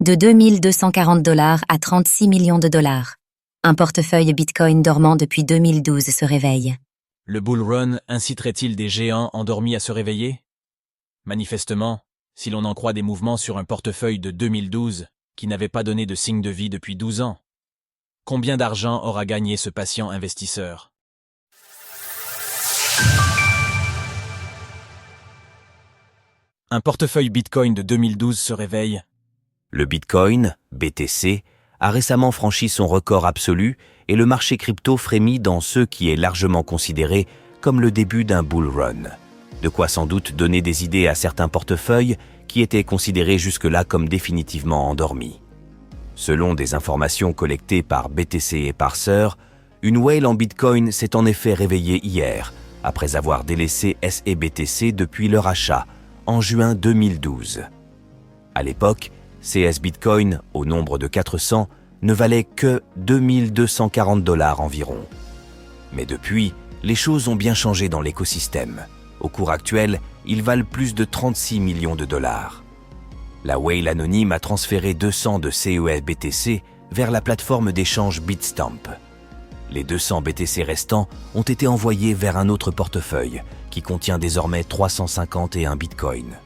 de 2240 $ à 36 millions de dollars. Un portefeuille Bitcoin dormant depuis 2012 se réveille. Le bull run inciterait-il des géants endormis à se réveiller? Manifestement, si l'on en croit des mouvements sur un portefeuille de 2012 qui n'avait pas donné de signe de vie depuis 12 ans. Combien d'argent aura gagné ce patient investisseur? Un portefeuille Bitcoin de 2012 se réveille. Le Bitcoin, BTC, a récemment franchi son record absolu et le marché crypto frémit dans ce qui est largement considéré comme le début d'un bull run. De quoi sans doute donner des idées à certains portefeuilles qui étaient considérés jusque-là comme définitivement endormis. Selon des informations collectées par BTC et Parser, une whale en Bitcoin s'est en effet réveillée hier, après avoir délaissé SEBTC depuis leur achat, en juin 2012. À l'époque, CS Bitcoin, au nombre de 400, ne valait que 2240 $ environ. Mais depuis, les choses ont bien changé dans l'écosystème. Au cours actuel, ils valent plus de 36 millions de dollars. La whale anonyme a transféré 200 de CES BTC vers la plateforme d'échange Bitstamp. Les 200 BTC restants ont été envoyés vers un autre portefeuille qui contient désormais 351 Bitcoin.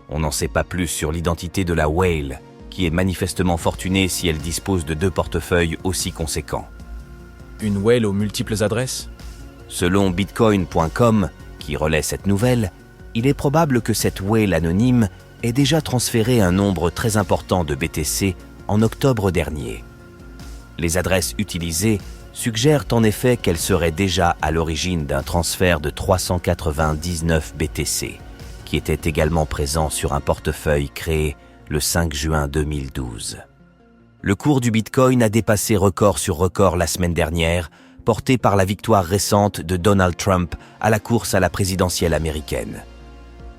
On n'en sait pas plus sur l'identité de la whale, qui est manifestement fortunée si elle dispose de 2 portefeuilles aussi conséquents. Une whale aux multiples adresses? Selon Bitcoin.com, qui relaie cette nouvelle, il est probable que cette whale anonyme ait déjà transféré un nombre très important de BTC en octobre dernier. Les adresses utilisées suggèrent en effet qu'elle serait déjà à l'origine d'un transfert de 399 BTC, qui était également présent sur un portefeuille créé le 5 juin 2012. Le cours du Bitcoin a dépassé record sur record la semaine dernière, porté par la victoire récente de Donald Trump à la course à la présidentielle américaine.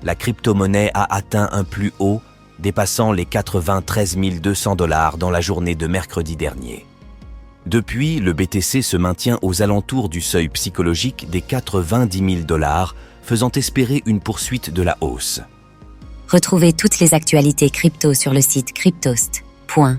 La crypto-monnaie a atteint un plus haut, dépassant les 93 200 $ dans la journée de mercredi dernier. Depuis, le BTC se maintient aux alentours du seuil psychologique des 90 000 $, faisant espérer une poursuite de la hausse. Retrouvez toutes les actualités crypto sur le site cryptost.fr.